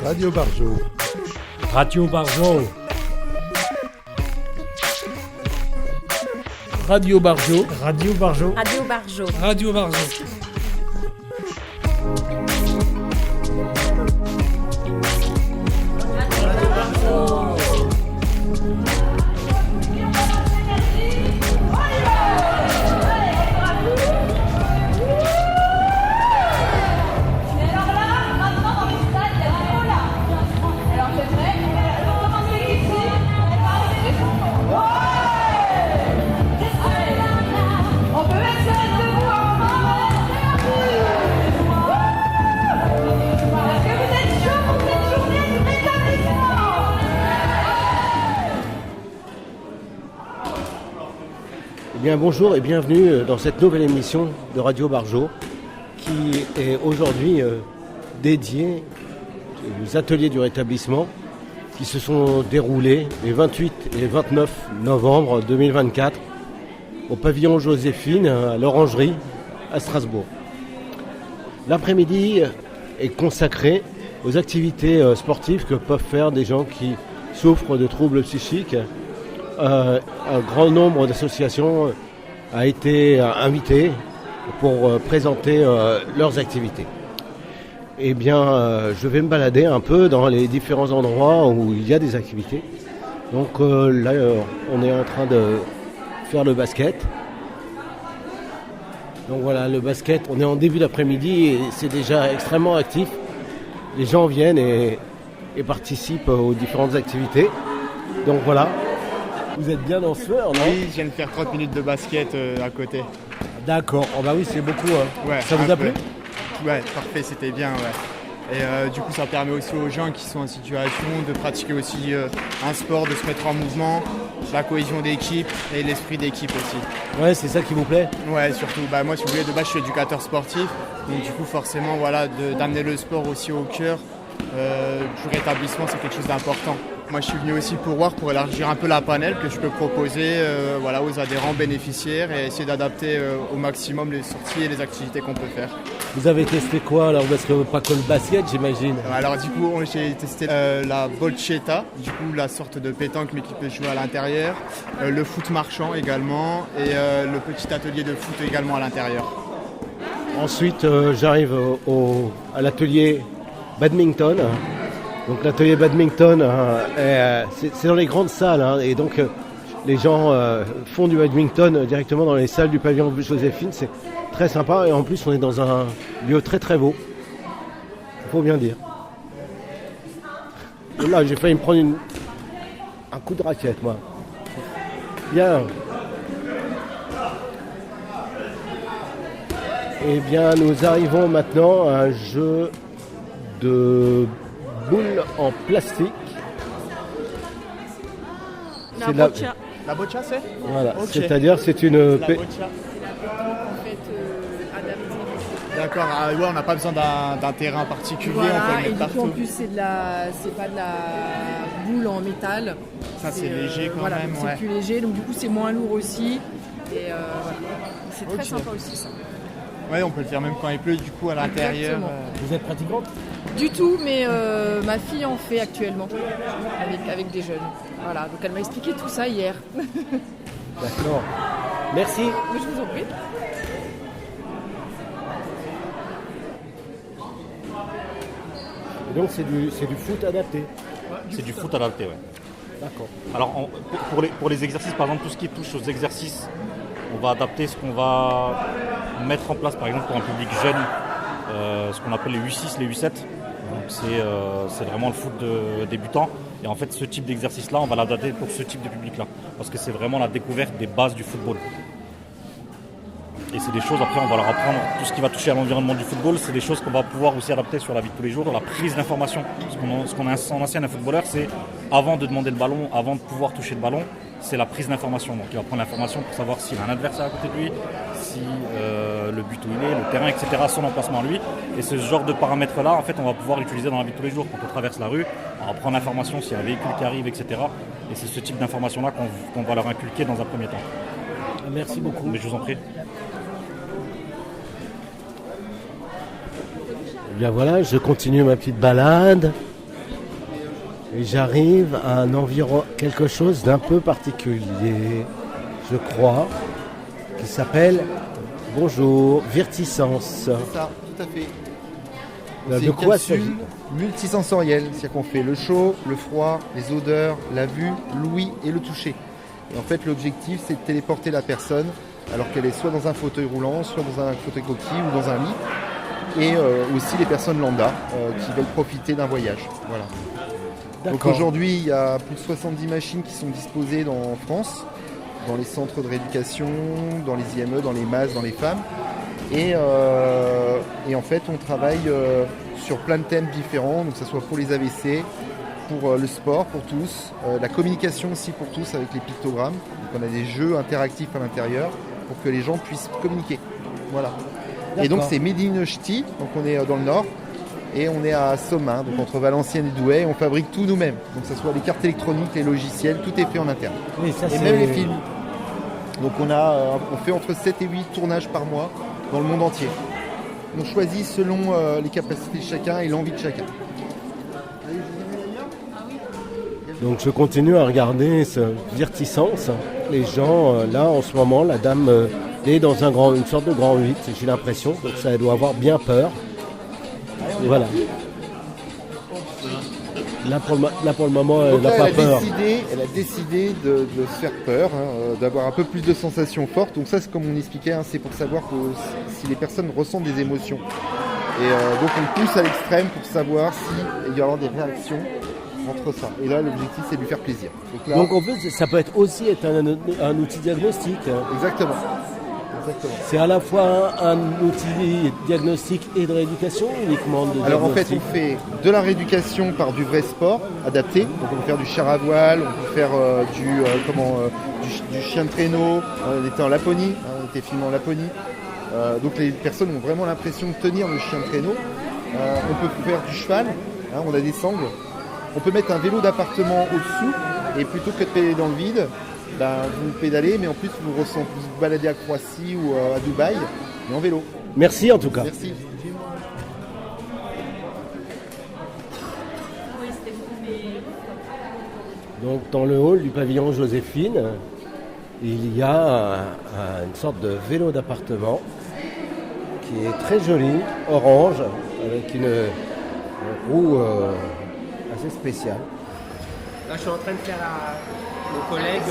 Radio Barjo. Radio Barjo. Radio Barjo. Radio Barjo. Radio Barjo. Radio Barjo. Bien, bonjour et bienvenue dans cette nouvelle émission de Radio Barjo qui est aujourd'hui dédiée aux ateliers du rétablissement qui se sont déroulés les 28 et 29 novembre 2024 au pavillon Joséphine à l'Orangerie à Strasbourg. L'après-midi est consacré aux activités sportives que peuvent faire des gens qui souffrent de troubles psychiques. Un grand nombre d'associations a été invité pour présenter leurs activités. Eh bien, je vais me balader un peu dans les différents endroits où il y a des activités. Donc là, on est en train de faire le basket. Donc voilà, le basket, on est en début d'après-midi et c'est déjà extrêmement actif. Les gens viennent et participent aux différentes activités. Donc voilà. Vous êtes bien dans ce heure, non ? Oui, je viens de faire 30 minutes de basket à côté. D'accord, oh bah oui, c'est beaucoup. Hein. Ouais, ça vous a plu ? Ouais, parfait, c'était bien. Ouais. Et du coup, ça permet aussi aux gens qui sont en situation de pratiquer aussi un sport, de se mettre en mouvement, la cohésion d'équipe et l'esprit d'équipe aussi. Ouais, c'est ça qui vous plaît ? Ouais, surtout. Moi, si vous voulez, de base, je suis éducateur sportif. Donc du coup, forcément, voilà, d'amener le sport aussi au cœur du rétablissement, c'est quelque chose d'important. Moi, je suis venu aussi pour voir, pour élargir un peu la panel que je peux proposer aux adhérents bénéficiaires et essayer d'adapter au maximum les sorties et les activités qu'on peut faire. Vous avez testé quoi alors ? Parce que pas que le basket, j'imagine. Alors du coup, j'ai testé la bolchetta, du coup la sorte de pétanque mais qui peut jouer à l'intérieur, le foot marchand également et le petit atelier de foot également à l'intérieur. Ensuite, j'arrive à l'atelier badminton. Donc l'atelier badminton, c'est dans les grandes salles, hein, et donc les gens font du badminton directement dans les salles du pavillon Joséphine. C'est très sympa et en plus on est dans un lieu très très beau, il faut bien dire. Et là j'ai failli me prendre un coup de raquette moi. Bien. Eh bien nous arrivons maintenant à un jeu de boule en plastique. La boccia. La boccia, c'est ? Voilà, okay. C'est-à-dire c'est une... La boccia. En fait, adaptée. D'accord, on n'a pas besoin d'un terrain particulier, Voilà, on peut le et mettre du partout. coup, en plus, c'est pas de la boule en métal. Ça, c'est léger quand même. C'est plus léger, donc du coup, c'est moins lourd aussi. Et c'est très sympa aussi, ça. Ouais, on peut le faire même quand il pleut, du coup, à l'intérieur. Vous êtes pratiquante ? Du tout, mais ma fille en fait actuellement avec des jeunes. Voilà, donc elle m'a expliqué tout ça hier. D'accord. Merci. Mais je vous en prie. Et donc c'est du foot adapté. C'est du foot adapté, ouais. D'accord. Alors pour les exercices, par exemple, tout ce qui touche aux exercices, on va adapter ce qu'on va mettre en place, par exemple pour un public jeune, ce qu'on appelle les U6, les U7. Donc c'est vraiment le foot débutant. Et en fait, ce type d'exercice-là, on va l'adapter pour ce type de public-là. Parce que c'est vraiment la découverte des bases du football. Et c'est des choses, après, on va leur apprendre tout ce qui va toucher à l'environnement du football. C'est des choses qu'on va pouvoir aussi adapter sur la vie de tous les jours, la prise d'information. Ce qu'on enseigne à un footballeur, c'est avant de demander le ballon, avant de pouvoir toucher le ballon, c'est la prise d'information. Donc il va prendre l'information pour savoir s'il a un adversaire à côté de lui, si le but où il est, le terrain, etc., son emplacement à lui. Et ce genre de paramètres-là, en fait, on va pouvoir l'utiliser dans la vie de tous les jours. Quand on traverse la rue, on va prendre l'information s'il y a un véhicule qui arrive, etc. Et c'est ce type d'information-là qu'on va leur inculquer dans un premier temps. Merci beaucoup. Mais je vous en prie. Eh bien voilà, je continue ma petite balade. Et j'arrive à quelque chose d'un peu particulier, je crois, qui s'appelle, bonjour, Virtisens. C'est ça, tout à fait. De C'est une quoi capsule s'agit-il ? multisensorielle, c'est-à-dire qu'on fait le chaud, le froid, les odeurs, la vue, l'ouïe et le toucher. Et en fait, l'objectif, c'est de téléporter la personne alors qu'elle est soit dans un fauteuil roulant, soit dans un fauteuil coquille ou dans un lit. Et aussi les personnes lambda qui veulent profiter d'un voyage. Voilà. Donc aujourd'hui, il y a plus de 70 machines qui sont disposées en France, dans les centres de rééducation, dans les IME, dans les MAS, dans les femmes. Et en fait, on travaille sur plein de thèmes différents, donc que ce soit pour les AVC, pour le sport pour tous, la communication aussi pour tous avec les pictogrammes. Donc on a des jeux interactifs à l'intérieur pour que les gens puissent communiquer. Voilà. Et donc c'est Made in Ch'ti, donc on est dans le nord, et on est à Sommin, donc entre Valenciennes et Douai, et on fabrique tout nous-mêmes. Donc que ce soit les cartes électroniques, les logiciels, tout est fait en interne. Et même les films. Donc on fait entre 7 et 8 tournages par mois dans le monde entier. On choisit selon les capacités de chacun et l'envie de chacun. Donc je continue à regarder ce Virtisens. Les gens, là en ce moment, la dame est dans une sorte de grand 8, j'ai l'impression, donc ça elle doit avoir bien peur. Et voilà. Là pour le moment, elle n'a pas peur. Elle a décidé de se faire peur, d'avoir un peu plus de sensations fortes. Donc ça, c'est comme on expliquait, c'est pour savoir si les personnes ressentent des émotions. Et donc on pousse à l'extrême pour savoir s'il y aura des réactions entre ça. Et là, l'objectif, c'est de lui faire plaisir. Donc en fait, ça peut aussi être un outil diagnostique. Exactement. C'est à la fois un outil diagnostique et de rééducation uniquement de Alors en fait, diagnostic. on fait de la rééducation par du vrai sport adapté. Donc on peut faire du char à voile, on peut faire du chien de traîneau. On était en Laponie, on était filmé en Laponie. Donc les personnes ont vraiment l'impression de tenir le chien de traîneau. On peut faire du cheval, on a des sangles. On peut mettre un vélo d'appartement au-dessous et plutôt que de pédaler dans le vide, vous pédalez, mais en plus vous vous baladez à Croatie ou à Dubaï, mais en vélo. Merci en tout cas. Merci. Donc dans le hall du pavillon Joséphine, il y a une sorte de vélo d'appartement qui est très joli, orange, avec une roue assez spéciale. Là, je suis en train de faire à mon collègue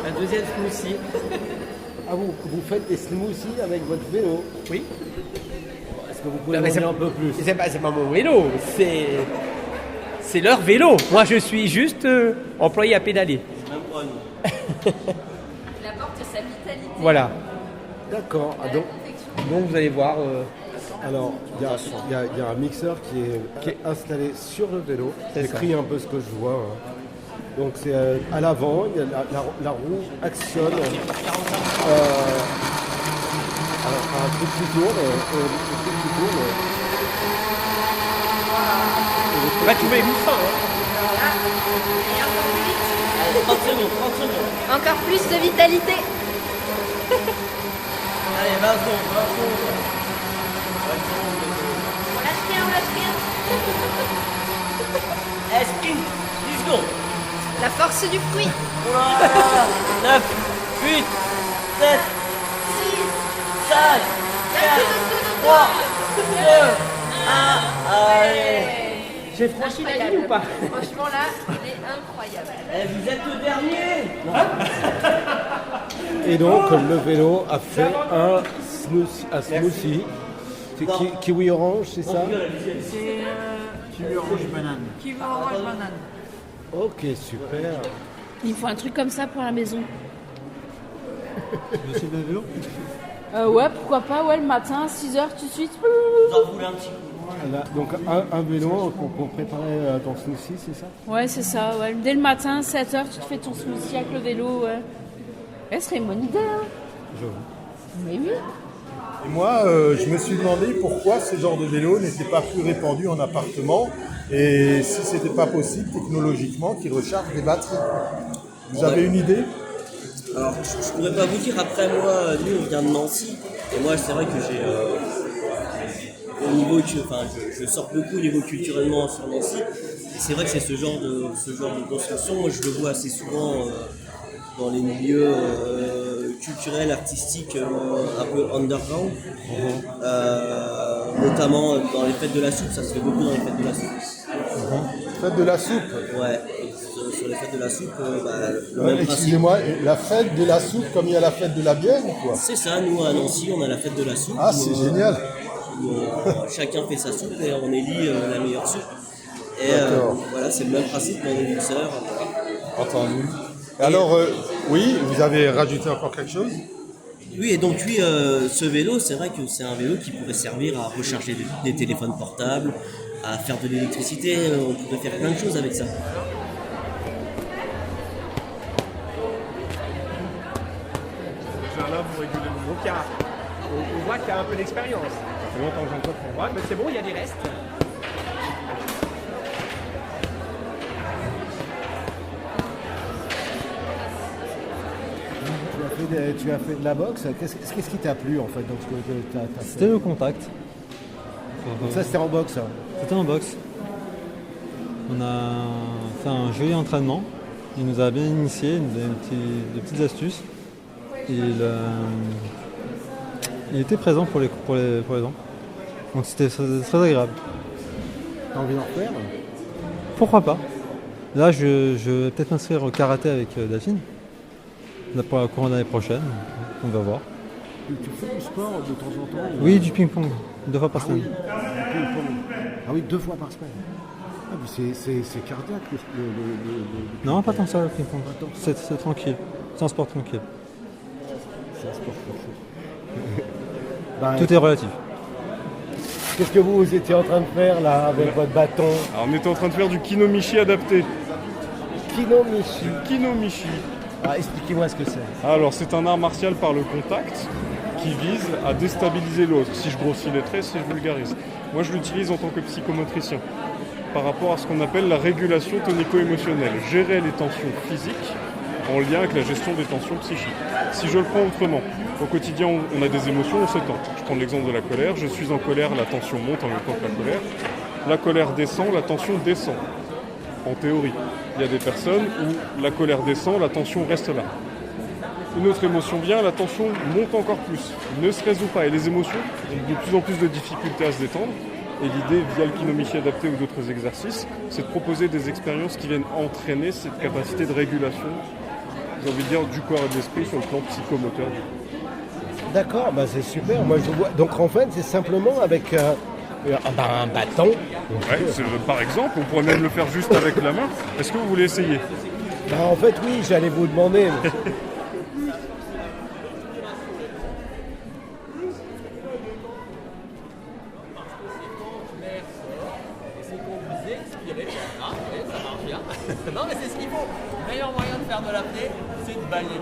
un deuxième smoothie. Ah, vous faites des smoothies avec votre vélo? Oui. Est-ce que vous pouvez Non, m'en mais dire un peu plus? C'est pas mon vélo, c'est leur vélo. Moi, je suis juste employé à pédaler. Il apporte sa vitalité. Voilà. D'accord. Ah, Donc, vous allez voir. alors, il y a un mixeur qui est installé sur le vélo. C'est J'écris un peu ce que je vois. Donc c'est à l'avant, il y a la roue actionne un truc qui tourne, Là, tu mets 800. Allez, 30 secondes. Encore plus de vitalité. Allez, 20 secondes. On lâche rien. Sprint, 10 secondes. La force du fruit. 9, 8, 7, 6, 5, 4, 3, 2, 1. Allez. J'ai franchi la ligne ou pas? Franchement là, il est incroyable. Vous êtes le dernier. Et donc le vélo a fait un smoothie. C'est kiwi orange, c'est ça? C'est kiwi orange banane. Kiwi orange banane. Ok, super. Il faut un truc comme ça pour la maison. C'est le vélo? Ouais, pourquoi pas, le matin, à 6h, tout de suite. Vous en voulez un petit coup. Voilà, donc un vélo pour préparer ton smoothie, c'est ça? Ouais, c'est ça, ouais. Dès le matin, 7h, tu te fais ton smoothie avec le vélo, ouais. Ce serait une bonne idée, hein. Mais oui. Et moi, je me suis demandé pourquoi ce genre de vélo n'était pas plus répandu en appartement et si c'était pas possible technologiquement qu'il recharge des batteries. Vous avez une idée? Alors, je pourrais pas vous dire. Après, moi, nous, on vient de Nancy. Et moi, c'est vrai que j'ai... au niveau... je sors beaucoup au niveau culturellement sur Nancy. c'est vrai que c'est ce genre de construction. Moi, je le vois assez souvent dans les milieux culturels, artistiques, un peu underground. Notamment dans les fêtes de la soupe, ça se fait beaucoup dans les fêtes de la soupe. Fête de la soupe. Ouais, sur les fêtes de la soupe, le même principe. Excusez-moi, la fête de la soupe comme il y a la fête de la bière ou quoi? C'est ça, nous à Nancy, on a la fête de la soupe. Ah, c'est génial. Chacun fait sa soupe et on élit la meilleure soupe. Et voilà, c'est le même principe, mais on est mixeur. Entendu. Alors, oui, vous avez rajouté encore quelque chose? Oui, et donc lui, ce vélo, c'est vrai que c'est un vélo qui pourrait servir à recharger des téléphones portables, à faire de l'électricité, on pourrait faire plein de choses avec ça. Là, vous régulez le gros car. On voit qu'il y a un peu d'expérience. Ça fait longtemps que j'en comprends. Ouais, mais c'est bon, il y a des restes. Tu as fait de la boxe. Qu'est-ce qui t'a plu en fait dans ce que tu as fait? C'était le contact. Donc ça c'était en boxe. C'était en boxe. On a fait un joli entraînement. Il nous a bien initié, il nous a donné des petites astuces. Il était présent pour les gens. Donc c'était très agréable. T'as envie d'en refaire? Pourquoi pas? Là je vais peut-être m'inscrire au karaté avec Delphine. Pour la courant d'année prochaine, on va voir. Tu fais du sport de temps en temps? Oui, du ping-pong, 2 fois par semaine. Ah oui, 2 fois par semaine. Ah, mais c'est cardiaque Non, pas tant que ça le ping-pong. C'est tranquille. C'est un sport tranquille. C'est un sport tranquille. Tout est relatif. Qu'est-ce que vous étiez en train de faire là avec votre bâton? Alors on était en train de faire du kinomichi adapté. Kinomichi. Kinomichi. Ah, expliquez-moi ce que c'est. Alors c'est un art martial par le contact qui vise à déstabiliser l'autre. Si je grossis les traits, si je vulgarise. Moi je l'utilise en tant que psychomotricien par rapport à ce qu'on appelle la régulation tonico-émotionnelle. Gérer les tensions physiques en lien avec la gestion des tensions psychiques. Si je le prends autrement, au quotidien on a des émotions, on s'étend. Je prends l'exemple de la colère. Je suis en colère, la tension monte en même temps que la colère. La colère descend, la tension descend. En théorie. Il y a des personnes où la colère descend, la tension reste là. Une autre émotion vient, la tension monte encore plus, ne se résout pas. Et les émotions ont de plus en plus de difficultés à se détendre. Et l'idée, via le kinomichi adapté ou d'autres exercices, c'est de proposer des expériences qui viennent entraîner cette capacité de régulation, j'ai envie de dire, du corps et de l'esprit sur le plan psychomoteur. D'accord, bah c'est super. Moi, je vois. Donc en fait, c'est simplement avec un bâton. Ouais, par exemple, on pourrait même le faire juste avec la main. Est-ce que vous voulez essayer? Bah, en fait, oui, j'allais vous demander. Non mais c'est ce qu'il faut. Le meilleur moyen de faire de l'apnée, c'est de bailler.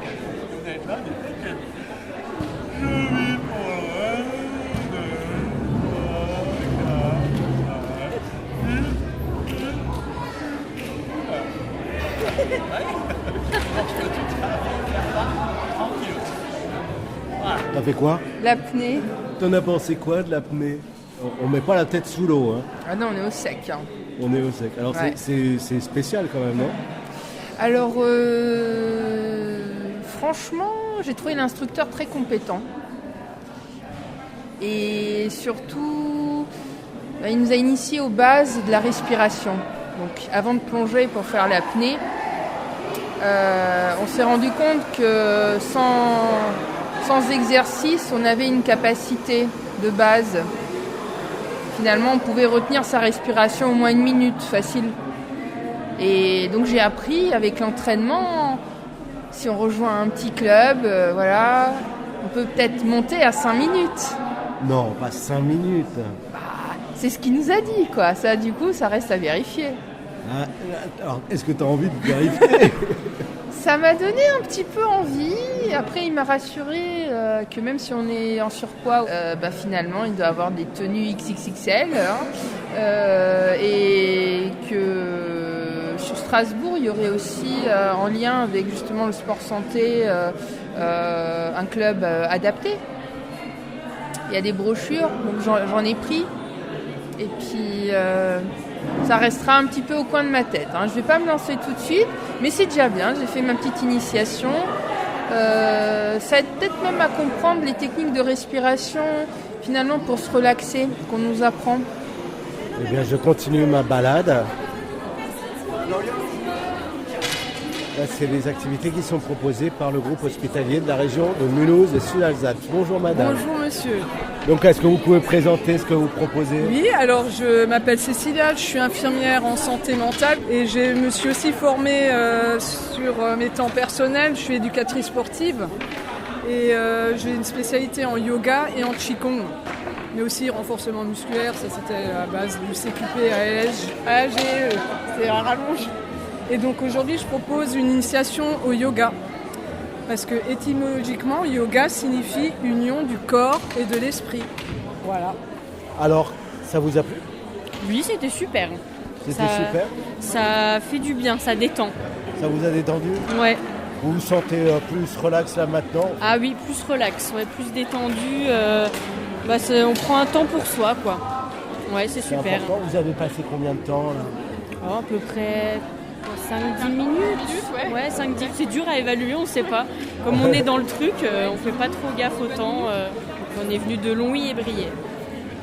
T'as fait quoi? L'apnée. T'en as pensé quoi de l'apnée? On met pas la tête sous l'eau, hein? Ah non, on est au sec. Hein. On est au sec. Alors Ouais. c'est spécial quand même, non? Alors, franchement, j'ai trouvé l'instructeur très compétent. Et surtout, il nous a initiés aux bases de la respiration. Donc, avant de plonger pour faire l'apnée, on s'est rendu compte que sans exercice, on avait une capacité de base. Finalement, on pouvait retenir sa respiration au moins 1 minute, facile. Et donc j'ai appris avec l'entraînement, si on rejoint un petit club, voilà, on peut peut-être monter à 5 minutes. Non, pas 5 minutes. C'est ce qu'il nous a dit, quoi. Ça, du coup, ça reste à vérifier. Ah, alors, est-ce que tu as envie de vérifier? Ça m'a donné un petit peu envie. Après, il m'a rassuré que même si on est en surpoids, finalement, il doit avoir des tenues XXXL. Et que sur Strasbourg, il y aurait aussi, en lien avec justement le sport santé, un club adapté. Il y a des brochures, donc j'en ai pris. Et puis, ça restera un petit peu au coin de ma tête. Je ne vais pas me lancer tout de suite, mais c'est déjà bien. J'ai fait ma petite initiation. Ça aide peut-être même à comprendre les techniques de respiration, finalement, pour se relaxer, qu'on nous apprend. Eh bien, je continue ma balade. Là, c'est les activités qui sont proposées par le groupe hospitalier de la région de Mulhouse et Sud-Alsace. Bonjour madame. Bonjour monsieur. Donc, est-ce que vous pouvez présenter ce que vous proposez ? Oui, alors je m'appelle Cécilia, je suis infirmière en santé mentale et je me suis aussi formée sur mes temps personnels. Je suis éducatrice sportive et j'ai une spécialité en yoga et en qigong, mais aussi renforcement musculaire. Ça, c'était à base du CQP, AGE, c'est un rallonge. Et donc aujourd'hui, je propose une initiation au yoga. Parce que étymologiquement, yoga signifie union du corps et de l'esprit. Voilà. Alors, ça vous a plu ? Oui, c'était super. C'était super ? Ça fait du bien, ça détend. Ça vous a détendu ? Ouais. Vous vous sentez plus relax là maintenant ? Ah oui, plus relax, ouais, plus détendu. On prend un temps pour soi, quoi. Ouais, c'est super. Important. Vous avez passé combien de temps là ? Oh, à peu près 5-10 minutes. Ouais, 5-10. C'est dur à évaluer, on ne sait pas. Comme on est dans le truc, on ne fait pas trop gaffe au temps. On est venu de Longwy et Briey.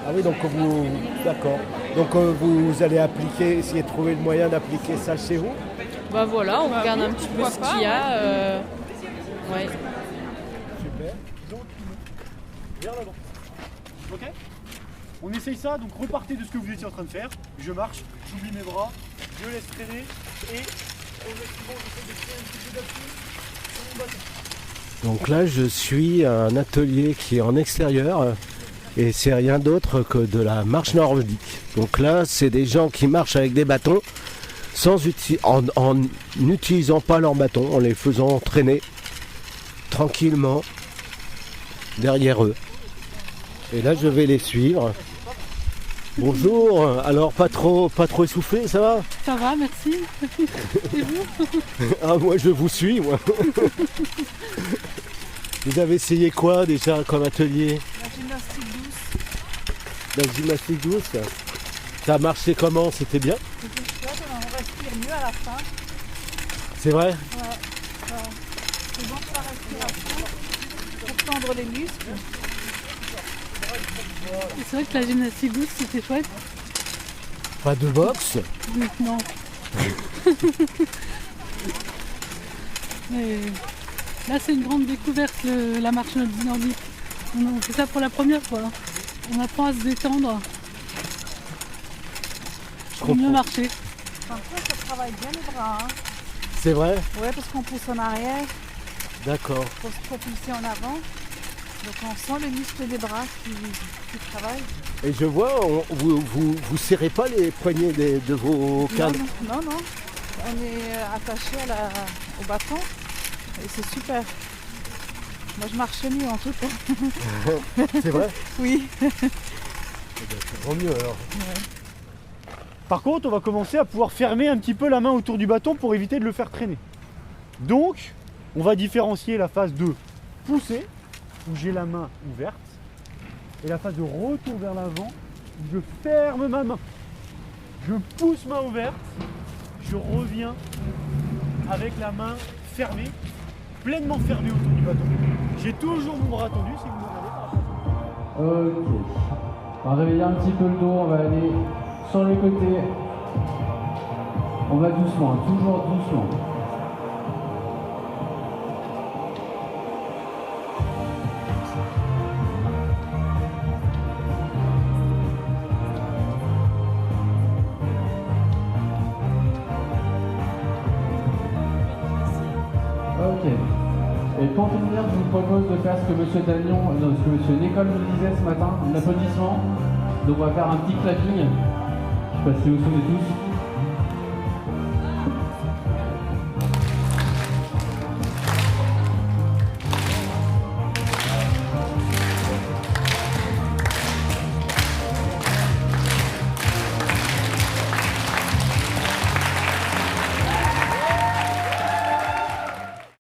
Ah oui, donc vous... D'accord. Donc vous allez essayer de trouver le moyen d'appliquer ça chez vous ? Bah voilà, on regarde un petit peu ce qu'il y a. Ouais. Super. Donc, vers l'avant. Ok ? On essaye ça, donc repartez de ce que vous étiez en train de faire. Je marche, j'oublie mes bras, je laisse traîner et progressivement j'essaie de créer un petit peu d'appui sur mon bâton. Donc là, je suis à un atelier qui est en extérieur et c'est rien d'autre que de la marche nordique. Donc là, c'est des gens qui marchent avec des bâtons en n'utilisant pas leurs bâtons, en les faisant traîner tranquillement derrière eux. Et là, je vais les suivre. Bonjour, alors pas trop essoufflé, ça va ? Ça va, merci. Et vous ? Ah, moi je vous suis, moi. Vous avez essayé quoi déjà comme atelier ? La gymnastique douce. La gymnastique douce ? Ça a marché comment ? C'était bien ? C'était chouette, on respire mieux à la fin. C'est vrai ? Ouais. C'est bon pour la respiration, pour tendre les muscles. C'est vrai que la gymnastique douce, c'était chouette. Pas de boxe ? Non. Mais là, c'est une grande découverte, la marche nordique. On fait ça pour la première fois. On apprend à se détendre. Pour mieux marcher. Parfois, ça travaille bien les bras. C'est vrai ? Ouais, parce qu'on pousse en arrière. D'accord. Pour se propulser en avant. Donc on sent les muscles des bras qui travaillent. Et je vois, vous serrez pas les poignets de vos cadres ? Non. On est attaché au bâton et c'est super. Moi je marche mieux en tout cas. C'est vrai ? Oui. C'est vraiment mieux alors. Ouais. Par contre, on va commencer à pouvoir fermer un petit peu la main autour du bâton pour éviter de le faire traîner. Donc, on va différencier la phase de pousser, où j'ai la main ouverte, et la phase de retour vers l'avant, où je ferme ma main. Je pousse main ouverte, je reviens avec la main fermée, pleinement fermée autour du bâton. J'ai toujours mon bras tendu, si vous me regardez. Ok. On va réveiller un petit peu le dos, on va aller sur le côté. On va doucement, toujours doucement. Ok. Et pour finir, je vous propose de faire ce que M. Dagnon, ce que M. Nicole nous disait ce matin, un applaudissement. Donc on va faire un petit clapping. Je ne sais pas si vous vous souvenez tous.